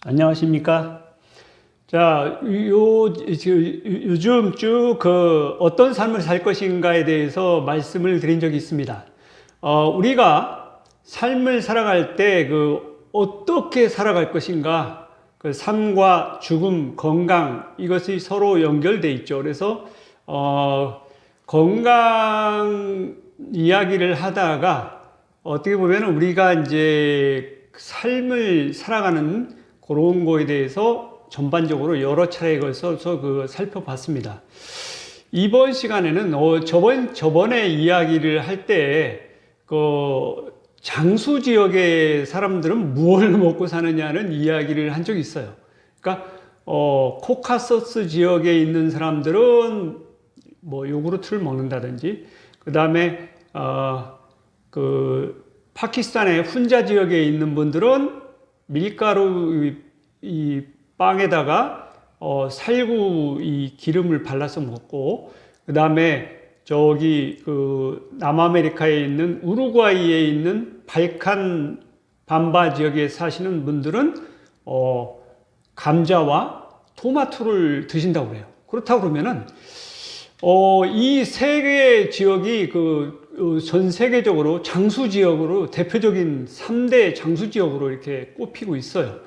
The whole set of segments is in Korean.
안녕하십니까? 자, 요즘 쭉 어떤 삶을 살 것인가에 대해서 말씀을 드린 적이 있습니다. 우리가 삶을 살아갈 때 어떻게 살아갈 것인가, 그 삶과 죽음, 건강, 이것이 서로 연결돼 있죠. 그래서, 건강 이야기를 하다가 어떻게 보면 우리가 이제 삶을 살아가는 그런 거에 대해서 전반적으로 여러 차례에 걸쳐서 살펴봤습니다. 이번 시간에는 저번에 이야기를 할 때 장수 지역의 사람들은 무엇을 먹고 사느냐는 이야기를 한 적이 있어요. 그러니까 코카서스 지역에 있는 사람들은 뭐 요구르트를 먹는다든지, 그 다음에 파키스탄의 훈자 지역에 있는 분들은 밀가루 이 빵에다가 살구 이 기름을 발라서 먹고, 그 다음에 저기 남아메리카에 있는 우루과이에 있는 발칸 밤바 지역에 사시는 분들은 감자와 토마토를 드신다고 그래요. 그렇다고 그러면은 이 세 개의 지역이 전 세계적으로 장수 지역으로 대표적인 3대 장수 지역으로 이렇게 꼽히고 있어요.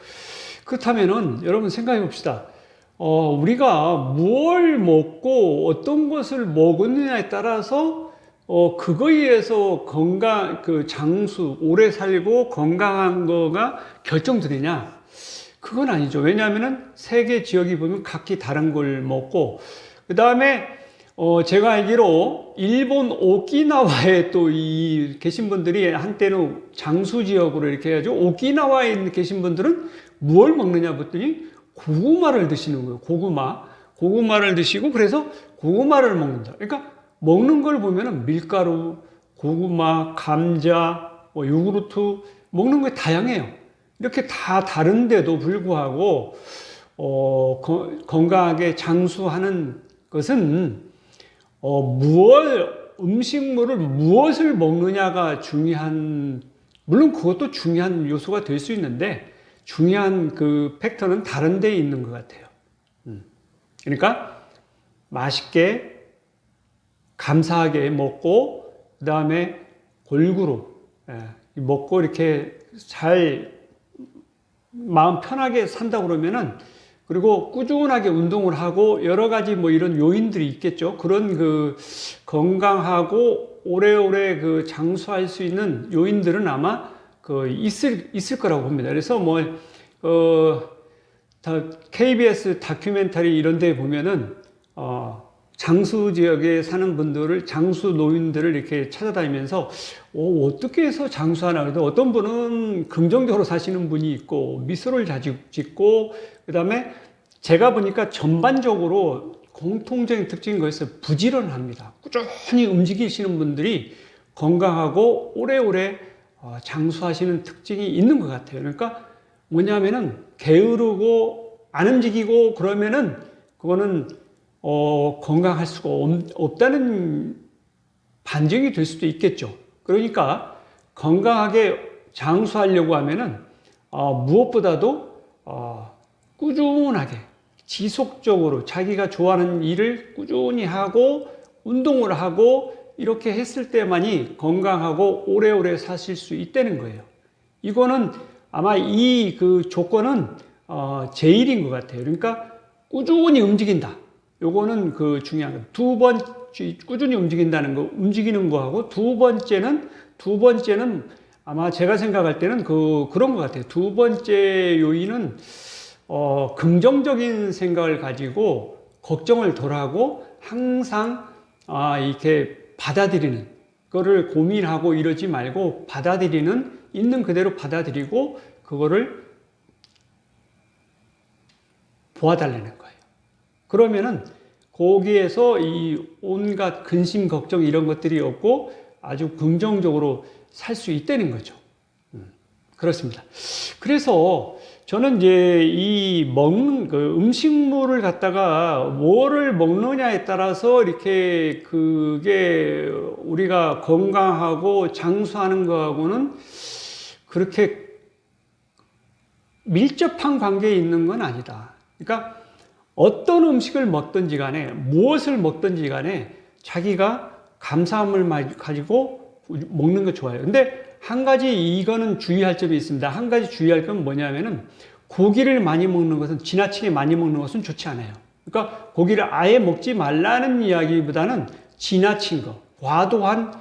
그렇다면은 여러분 생각해 봅시다. 우리가 무엇을 먹고 어떤 것을 먹느냐에 따라서 그거에 의해서 장수, 오래 살고 건강한 거가 결정되느냐? 그건 아니죠. 왜냐하면은 세계 지역이 보면 각기 다른 걸 먹고, 그 다음에 제가 알기로 일본 오키나와에 또 계신 분들이 한때는 장수 지역으로 이렇게 해가지고 오키나와에 계신 분들은 무엇을 먹느냐 봤더니 고구마를 드시는 거예요. 고구마를 드시고, 그래서 고구마를 먹는다. 그러니까 먹는 걸 보면은 밀가루, 고구마, 감자, 요구르트 먹는 게 다양해요. 이렇게 다 다른데도 불구하고 건강하게 장수하는 것은 음식물을 무엇을 먹느냐가 물론 그것도 중요한 요소가 될 수 있는데, 중요한 팩터는 다른 데에 있는 것 같아요. 그러니까, 맛있게, 감사하게 먹고, 그 다음에 골고루, 먹고 이렇게 잘 마음 편하게 산다 그러면은, 그리고 꾸준하게 운동을 하고 여러 가지 이런 요인들이 있겠죠. 그런 건강하고 오래오래 장수할 수 있는 요인들은 아마 있을 거라고 봅니다. 그래서 KBS 다큐멘터리 이런 데 보면은 장수 지역에 사는 분들을, 장수 노인들을 이렇게 찾아다니면서 어떻게 해서 장수하나. 그래도 어떤 분은 긍정적으로 사시는 분이 있고 미소를 자주 짓고, 그 다음에 제가 보니까 전반적으로 공통적인 특징인 것에서 부지런합니다. 꾸준히 움직이시는 분들이 건강하고 오래오래 장수하시는 특징이 있는 것 같아요. 그러니까 뭐냐면은 게으르고 안 움직이고 그러면은 그거는 건강할 수가 없다는 반증이 될 수도 있겠죠. 그러니까 건강하게 장수하려고 하면은 무엇보다도 꾸준하게 지속적으로 자기가 좋아하는 일을 꾸준히 하고 운동을 하고 이렇게 했을 때만이 건강하고 오래오래 사실 수 있다는 거예요. 이거는 아마 조건은 제일인 것 같아요. 그러니까 꾸준히 움직인다. 요거는 중요한 거. 꾸준히 움직인다는 거, 움직이는 거하고 두 번째는 아마 제가 생각할 때는 그런 것 같아요. 두 번째 요인은 긍정적인 생각을 가지고 걱정을 덜 하고 항상 이렇게 받아들이는 거를 고민하고 이러지 말고 있는 그대로 받아들이고 그거를 보아달라는 거예요. 그러면은 거기에서 이 온갖 근심, 걱정 이런 것들이 없고 아주 긍정적으로 살 수 있다는 거죠. 그렇습니다. 그래서 저는 이제 먹는 음식물을 갖다가 뭐를 먹느냐에 따라서 이렇게 그게 우리가 건강하고 장수하는 거하고는 그렇게 밀접한 관계에 있는 건 아니다. 그러니까 어떤 음식을 먹든지 간에 무엇을 먹든지 간에 자기가 감사함을 가지고 먹는 거 좋아요. 근데 한 가지 이거는 주의할 점이 있습니다. 한 가지 주의할 건 뭐냐면은 고기를 많이 먹는 것은 지나치게 많이 먹는 것은 좋지 않아요. 그러니까 고기를 아예 먹지 말라는 이야기보다는 지나친 거, 과도한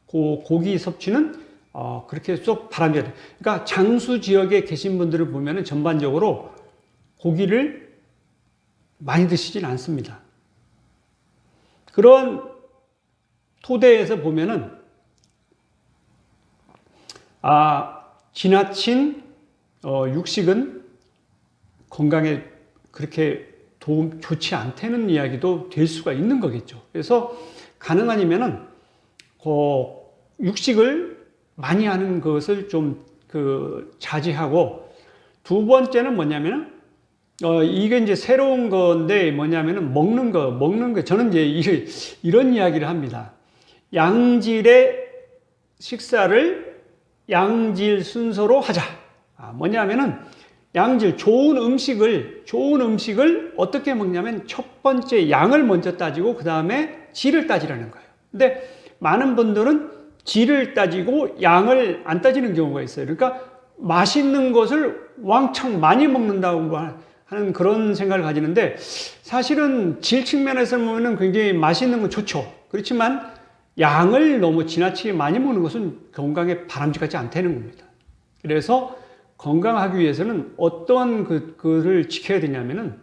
고기 섭취는 그렇게 쏙 바람직하다. 그러니까 장수 지역에 계신 분들을 보면은 전반적으로 고기를 많이 드시진 않습니다. 그런 토대에서 보면은 지나친 육식은 건강에 그렇게 좋지 않다는 이야기도 될 수가 있는 거겠죠. 그래서 가능하면은 육식을 많이 하는 것을 좀 자제하고, 두 번째는 뭐냐면은 이게 이제 새로운 건데 뭐냐면은 먹는 거 저는 이제 이런 이야기를 합니다. 양질의 식사를 양질 순서로 하자. 뭐냐면은 양질, 좋은 음식을 어떻게 먹냐면 첫 번째 양을 먼저 따지고 그 다음에 질을 따지라는 거예요. 근데 많은 분들은 질을 따지고 양을 안 따지는 경우가 있어요. 그러니까 맛있는 것을 왕창 많이 먹는다고 하는 그런 생각을 가지는데, 사실은 질 측면에서 보면 굉장히 맛있는 건 좋죠. 그렇지만 양을 너무 지나치게 많이 먹는 것은 건강에 바람직하지 않다는 겁니다. 그래서 건강하기 위해서는 어떤 그를 지켜야 되냐면은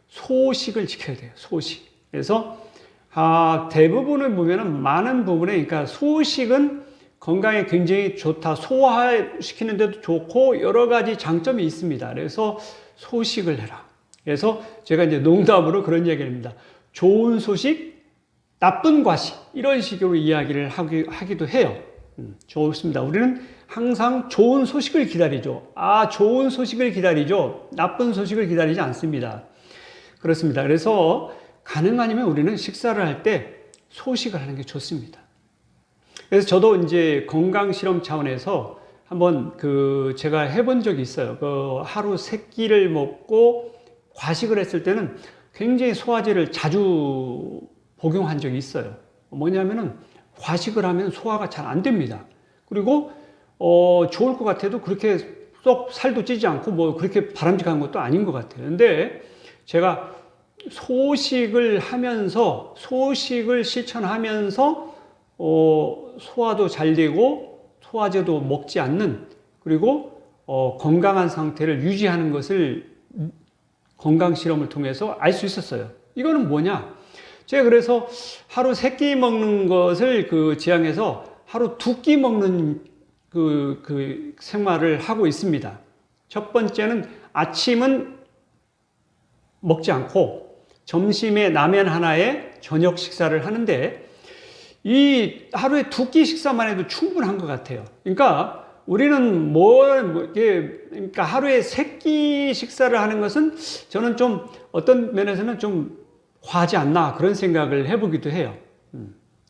소식을 지켜야 돼요. 소식. 그래서 대부분을 보면은 많은 부분에, 그러니까 소식은 건강에 굉장히 좋다. 소화시키는 데도 좋고 여러 가지 장점이 있습니다. 그래서 소식을 해라. 그래서 제가 이제 농담으로 그런 이야기를 합니다. 좋은 소식, 나쁜 과식, 이런 식으로 이야기를 하기도 해요. 좋습니다. 우리는 항상 좋은 소식을 기다리죠. 좋은 소식을 기다리죠. 나쁜 소식을 기다리지 않습니다. 그렇습니다. 그래서 가능하면 우리는 식사를 할 때 소식을 하는 게 좋습니다. 그래서 저도 이제 건강 실험 차원에서 한번 제가 해본 적이 있어요. 하루 3끼를 먹고 과식을 했을 때는 굉장히 소화제를 자주 복용한 적이 있어요. 뭐냐면은 과식을 하면 소화가 잘 안 됩니다. 그리고 좋을 것 같아도 그렇게 쏙 살도 찌지 않고 그렇게 바람직한 것도 아닌 것 같아요. 근데 제가 소식을 실천하면서 소화도 잘 되고 소화제도 먹지 않는, 그리고 건강한 상태를 유지하는 것을 건강 실험을 통해서 알 수 있었어요. 이거는 뭐냐? 제가 그래서 하루 3끼 먹는 것을 지향해서 하루 2끼 먹는 생활을 하고 있습니다. 첫 번째는 아침은 먹지 않고 점심에 라면 하나에 저녁 식사를 하는데, 이 하루에 2끼 식사만 해도 충분한 것 같아요. 그러니까 우리는 그러니까 하루에 3끼 식사를 하는 것은 저는 좀 어떤 면에서는 좀 과하지 않나, 그런 생각을 해보기도 해요.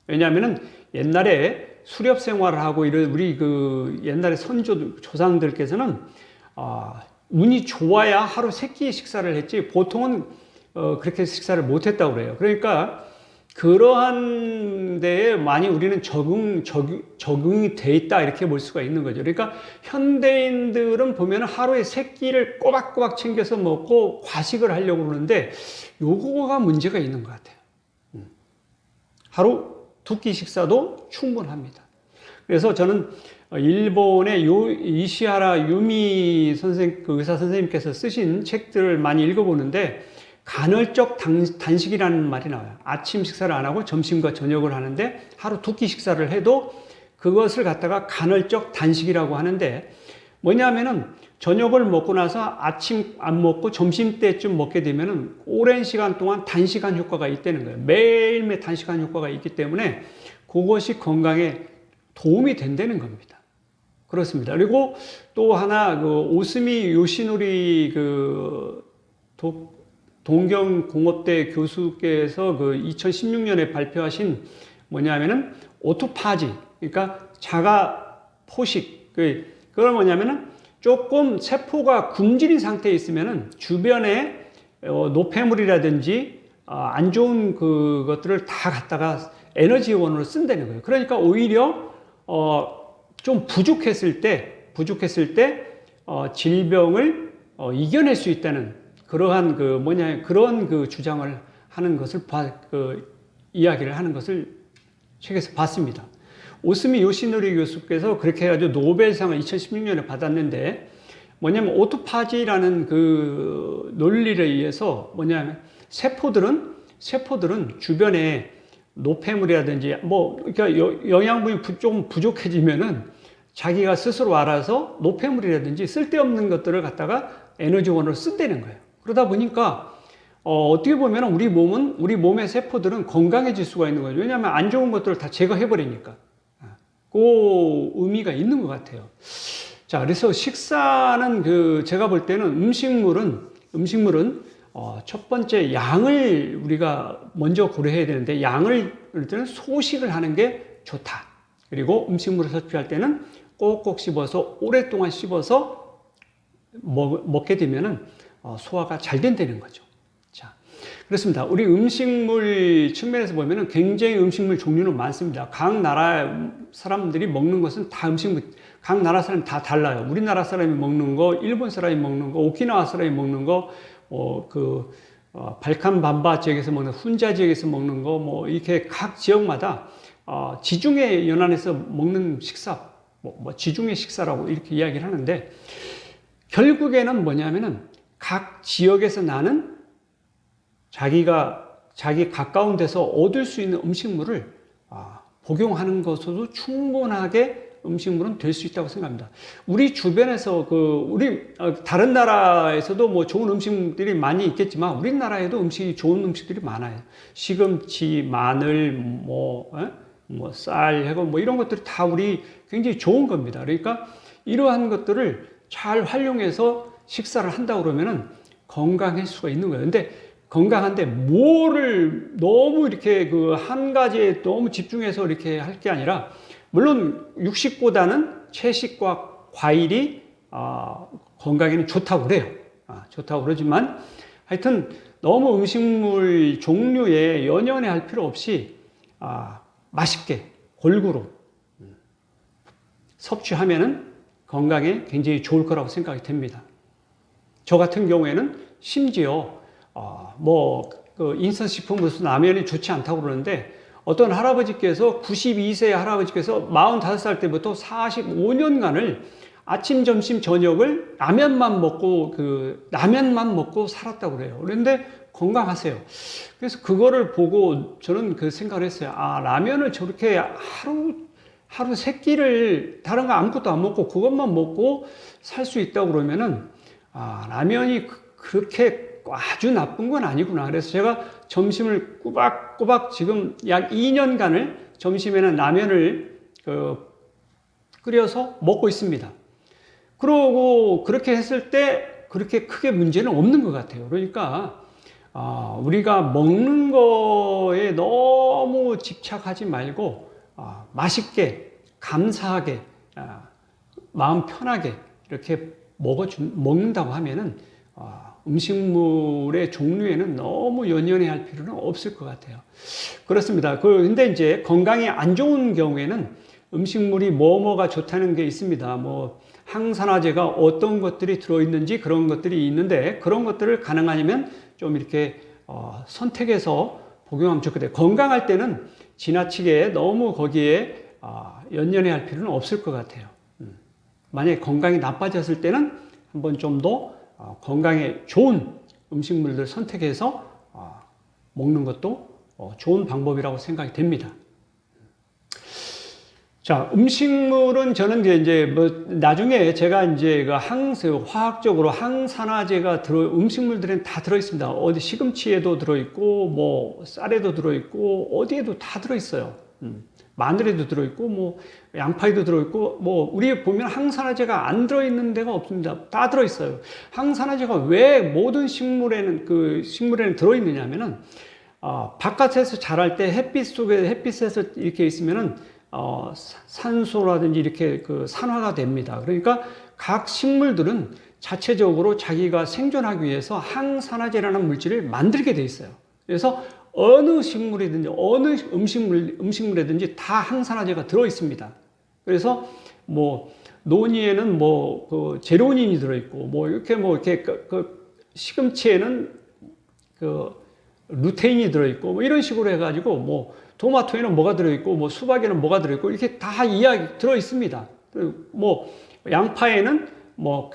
왜냐하면은 옛날에 수렵 생활을 하고 이런 우리 옛날에 조상들께서는 운이 좋아야 하루 3끼 식사를 했지 보통은 그렇게 식사를 못 했다고 그래요. 그러니까 그러한 데에 많이 우리는 적응이 돼 있다, 이렇게 볼 수가 있는 거죠. 그러니까 현대인들은 보면 하루에 3끼를 꼬박꼬박 챙겨서 먹고 과식을 하려고 그러는데 요거가 문제가 있는 것 같아요. 하루 2끼 식사도 충분합니다. 그래서 저는 일본의 이시하라 유미 의사 선생님께서 쓰신 책들을 많이 읽어보는데, 간헐적 단식이라는 말이 나와요. 아침 식사를 안 하고 점심과 저녁을 하는데 하루 2끼 식사를 해도 그것을 갖다가 간헐적 단식이라고 하는데, 뭐냐면은 저녁을 먹고 나서 아침 안 먹고 점심 때쯤 먹게 되면은 오랜 시간 동안 단식한 효과가 있다는 거예요. 매일매일 단식한 효과가 있기 때문에 그것이 건강에 도움이 된다는 겁니다. 그렇습니다. 그리고 또 하나 오스미 요시노리 동경공업대 교수께서 2016년에 발표하신 뭐냐면은 오토파지, 그러니까 자가 포식. 그건 뭐냐면은 조금 세포가 굶주린 상태에 있으면은 주변에 노폐물이라든지 안 좋은 그것들을 다 갖다가 에너지원으로 쓴다는 거예요. 그러니까 오히려 좀 부족했을 때 질병을 이겨낼 수 있다는 그러한 그런 그 주장을 하는 것을 이야기를 하는 것을 책에서 봤습니다. 오스미 요시노리 교수께서 그렇게 해가지고 노벨상을 2016년에 받았는데 뭐냐면 오토파지라는 그 논리에 의해서 뭐냐면 세포들은 주변에 노폐물이라든지 그러니까 영양분이 조금 부족해지면은 자기가 스스로 알아서 노폐물이라든지 쓸데없는 것들을 갖다가 에너지원으로 쓴다는 거예요. 그러다 보니까 어떻게 보면 우리 몸의 세포들은 건강해질 수가 있는 거죠. 왜냐하면 안 좋은 것들을 다 제거해버리니까. 그 의미가 있는 것 같아요. 자, 그래서 식사는 제가 볼 때는 음식물은 첫 번째 양을 우리가 먼저 고려해야 되는데 양을 그럴 때는 소식을 하는 게 좋다. 그리고 음식물을 섭취할 때는 꼭꼭 씹어서 오랫동안 씹어서 먹게 되면은 소화가 잘 된다는 거죠. 자, 그렇습니다. 우리 음식물 측면에서 보면은 굉장히 음식물 종류는 많습니다. 각 나라 사람들이 먹는 것은 다 각 나라 사람이 다 달라요. 우리나라 사람이 먹는 거, 일본 사람이 먹는 거, 오키나와 사람이 먹는 거, 발칸 반바 지역에서 먹는 훈자 지역에서 먹는 거, 이렇게 각 지역마다 지중해 연안에서 먹는 식사, 지중해 식사라고 이렇게 이야기를 하는데 결국에는 뭐냐면은 각 지역에서 나는 자기 가까운 데서 얻을 수 있는 음식물을 복용하는 것으로도 충분하게 음식물은 될 수 있다고 생각합니다. 우리 주변에서 다른 나라에서도 좋은 음식들이 많이 있겠지만 우리나라에도 좋은 음식들이 많아요. 시금치, 마늘, 쌀, 해고 이런 것들이 다 우리 굉장히 좋은 겁니다. 그러니까 이러한 것들을 잘 활용해서 식사를 한다고 그러면은 건강할 수가 있는 거예요. 근데 건강한데 뭐를 너무 이렇게 한 가지에 너무 집중해서 이렇게 할 게 아니라 물론 육식보다는 채식과 과일이 건강에는 좋다고 그래요. 좋다고 그러지만 하여튼 너무 음식물 종류에 연연해 필요 없이 맛있게 골고루 섭취하면은 건강에 굉장히 좋을 거라고 생각이 됩니다. 저 같은 경우에는 심지어 인스턴트식품으로서 라면이 좋지 않다고 그러는데 어떤 할아버지께서 92세 할아버지께서 45살 때부터 45년간을 아침, 점심, 저녁을 라면만 먹고 살았다고 그래요. 그런데 건강하세요. 그래서 그거를 보고 저는 그 생각을 했어요. 라면을 저렇게 하루 세 끼를 다른 거 아무것도 안 먹고 그것만 먹고 살 수 있다고 그러면은 라면이 그렇게 아주 나쁜 건 아니구나. 그래서 제가 점심을 꼬박꼬박 지금 약 2년간을 점심에는 라면을 끓여서 먹고 있습니다. 그러고 그렇게 했을 때 그렇게 크게 문제는 없는 것 같아요. 그러니까 우리가 먹는 거에 너무 집착하지 말고 맛있게 감사하게 마음 편하게 이렇게 먹는다고 하면은 음식물의 종류에는 너무 연연해 할 필요는 없을 것 같아요. 그렇습니다. 근데 이제 건강에 안 좋은 경우에는 음식물이 뭐가 좋다는 게 있습니다. 항산화제가 어떤 것들이 들어있는지 그런 것들이 있는데 그런 것들을 가능하면 좀 이렇게 선택해서 복용하면 좋거든요. 건강할 때는 지나치게 너무 거기에 연연해 할 필요는 없을 것 같아요. 만약에 건강이 나빠졌을 때는 한번 좀 더 건강에 좋은 음식물들 선택해서 먹는 것도 좋은 방법이라고 생각이 됩니다. 자, 음식물은 저는 이제 나중에 제가 이제 화학적으로 항산화제가 음식물들은 다 들어있습니다. 어디 시금치에도 들어있고, 쌀에도 들어있고, 어디에도 다 들어있어요. 마늘에도 들어있고, 양파에도 들어있고, 우리 보면 항산화제가 안 들어있는 데가 없습니다. 다 들어있어요. 항산화제가 왜 모든 식물에는 들어있느냐면은, 바깥에서 자랄 때 햇빛에서 이렇게 있으면은, 산소라든지 이렇게 그 산화가 됩니다. 그러니까 각 식물들은 자체적으로 자기가 생존하기 위해서 항산화제라는 물질을 만들게 돼 있어요. 그래서 어느 식물이든지 어느 음식물이든지 다 항산화제가 들어 있습니다. 그래서 뭐 노니에는 뭐 그 제로닌이 들어 있고 뭐 이렇게 그 시금치에는 그 루테인이 들어 있고 뭐 이런 식으로 해가지고 뭐 토마토에는 뭐가 들어 있고 뭐 수박에는 뭐가 들어 있고 이렇게 다 이야기 들어 있습니다. 뭐 양파에는 뭐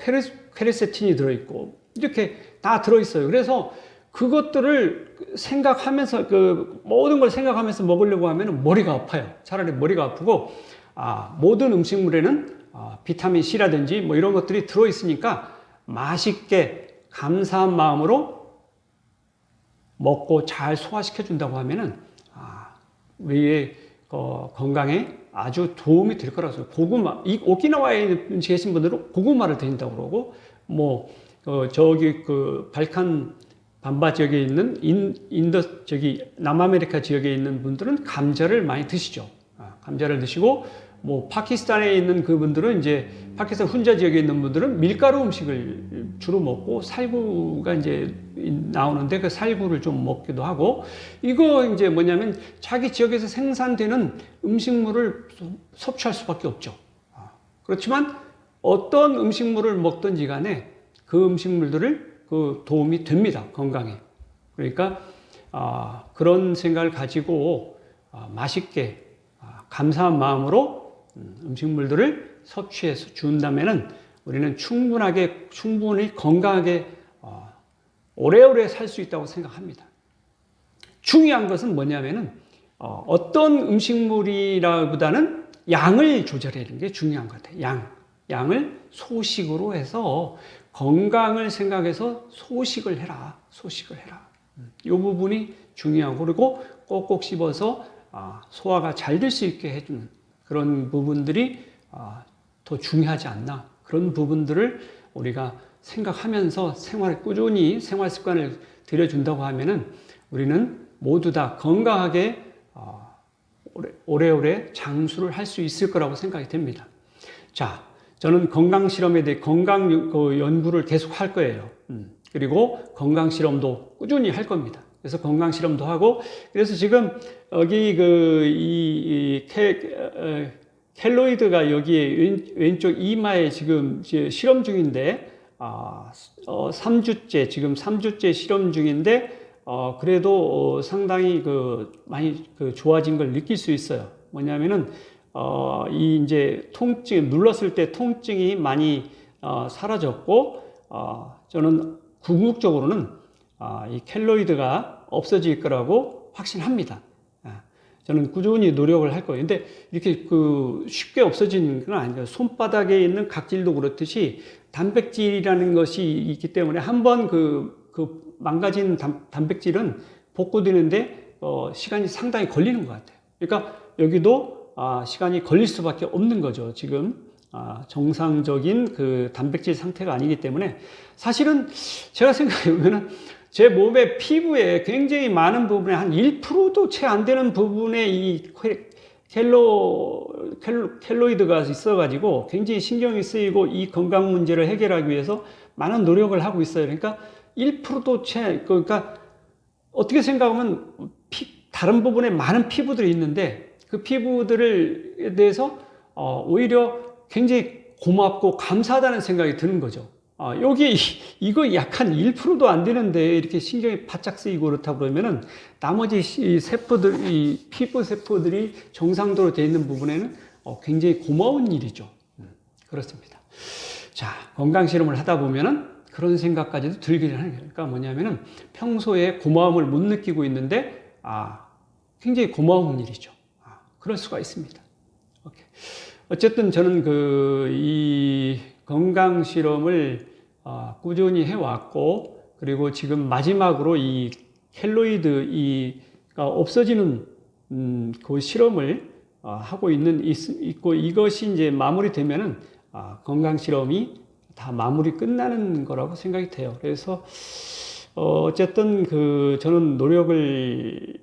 퀘르세틴이 들어 있고 이렇게 다 들어 있어요. 그래서 그것들을 생각하면서 그 모든 걸 생각하면서 먹으려고 하면 머리가 아파요. 차라리 머리가 아프고 모든 음식물에는 비타민 C라든지 뭐 이런 것들이 들어 있으니까 맛있게 감사한 마음으로 먹고 잘 소화시켜 준다고 하면은 우리의 건강에 아주 도움이 될 거라고 생각해요. 고구마, 이 오키나와에 계신 분들은 고구마를 드신다고 그러고 뭐 저기 그 발칸 반바 지역에 있는 남아메리카 지역에 있는 분들은 감자를 많이 드시죠. 감자를 드시고 뭐 파키스탄에 있는 그분들은 이제 파키스탄 훈자 지역에 있는 분들은 밀가루 음식을 주로 먹고 살구가 이제 나오는데 그 살구를 좀 먹기도 하고 이거 이제 뭐냐면 자기 지역에서 생산되는 음식물을 섭취할 수밖에 없죠. 그렇지만 어떤 음식물을 먹든지 간에 그 음식물들을 그 도움이 됩니다. 건강에. 그러니까 그런 생각을 가지고 맛있게 감사한 마음으로 음식물들을 섭취해서 준다면은 우리는 충분히 건강하게 오래오래 살 수 있다고 생각합니다. 중요한 것은 뭐냐면은 어떤 음식물이라보다는 양을 조절하는 게 중요한 것 같아요. 양을 소식으로 해서 건강을 생각해서 소식을 해라. 이 부분이 중요하고 그리고 꼭꼭 씹어서 소화가 잘 될 수 있게 해주는 그런 부분들이 더 중요하지 않나. 그런 부분들을 우리가 생각하면서 꾸준히 생활 습관을 들여준다고 하면은 우리는 모두 다 건강하게 오래오래 장수를 할 수 있을 거라고 생각이 됩니다. 자, 저는 건강 실험에 대해 건강 연구를 계속 할 거예요. 그리고 건강 실험도 꾸준히 할 겁니다. 그래서 건강 실험도 하고 그래서 지금 여기 켈로이드가 여기에 왼쪽 이마에 지금 실험 중인데 3주째 지금 3주째 실험 중인데 그래도 상당히 많이 좋아진 걸 느낄 수 있어요. 뭐냐면은 이제 통증 눌렀을 때 통증이 많이 사라졌고 저는 궁극적으로는 이 켈로이드가 없어질 거라고 확신합니다. 저는 꾸준히 노력을 할 거예요. 근데 이렇게 쉽게 없어지는 건 아니에요. 손바닥에 있는 각질도 그렇듯이 단백질이라는 것이 있기 때문에 한번 망가진 단백질은 복구되는데 시간이 상당히 걸리는 것 같아요. 그러니까 여기도 시간이 걸릴 수밖에 없는 거죠. 지금 정상적인 그 단백질 상태가 아니기 때문에 사실은 제가 생각해 보면은 제 몸의 피부에 굉장히 많은 부분에 한 1%도 채 안 되는 부분에 이 켈로이드가 있어가지고 굉장히 신경이 쓰이고 이 건강 문제를 해결하기 위해서 많은 노력을 하고 있어요. 그러니까 1%도 그러니까 어떻게 생각하면 다른 부분에 많은 피부들이 있는데 그 피부들에 대해서 오히려 굉장히 고맙고 감사하다는 생각이 드는 거죠. 여기 이거 약한 1%도 안 되는데 이렇게 신경이 바짝 쓰이고 그렇다 그러면은 나머지 이 피부 세포들이 정상적으로 되어 있는 부분에는 굉장히 고마운 일이죠. 그렇습니다. 자, 건강 실험을 하다 보면은 그런 생각까지도 들기는 하는 거예요. 그러니까 뭐냐면은 평소에 고마움을 못 느끼고 있는데 굉장히 고마운 일이죠. 그럴 수가 있습니다. 오케이. 어쨌든 저는 이 건강 실험을 꾸준히 해왔고, 그리고 지금 마지막으로 이 켈로이드가 없어지는 그 실험을 하고 있고, 이것이 이제 마무리되면은 건강 실험이 다 마무리 끝나는 거라고 생각이 돼요. 그래서 어쨌든 저는 노력을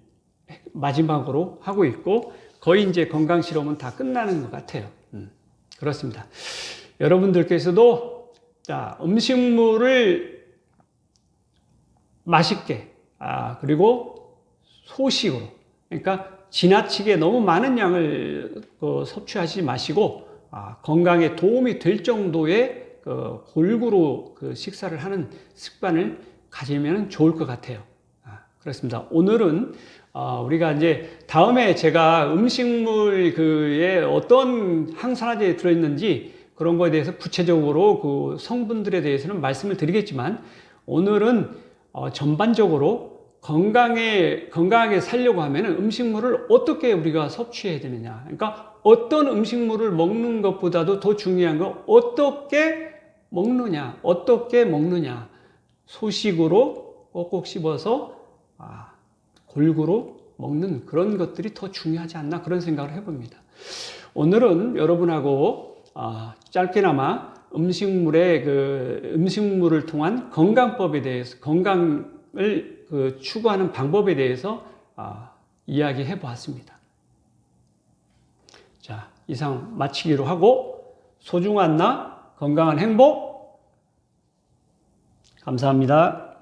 마지막으로 하고 있고, 거의 이제 건강 실험은 다 끝나는 것 같아요. 그렇습니다. 여러분들께서도 자, 음식물을 맛있게, 그리고 소식으로, 그러니까 지나치게 너무 많은 양을 섭취하지 마시고, 건강에 도움이 될 정도의 골고루 식사를 하는 습관을 가지면 좋을 것 같아요. 그렇습니다. 오늘은 우리가 이제 다음에 제가 음식물에 어떤 항산화제에 들어있는지 그런 거에 대해서 구체적으로 그 성분들에 대해서는 말씀을 드리겠지만, 오늘은 전반적으로 건강하게 살려고 하면 음식물을 어떻게 우리가 섭취해야 되느냐. 그러니까 어떤 음식물을 먹는 것보다도 더 중요한 건 어떻게 먹느냐. 소식으로 꼭꼭 씹어서 골고루 먹는 그런 것들이 더 중요하지 않나, 그런 생각을 해봅니다. 오늘은 여러분하고 짧게나마 음식물을 통한 건강법에 대해서, 건강을 추구하는 방법에 대해서 이야기해 보았습니다. 자, 이상 마치기로 하고, 소중한 나 건강한 행복. 감사합니다.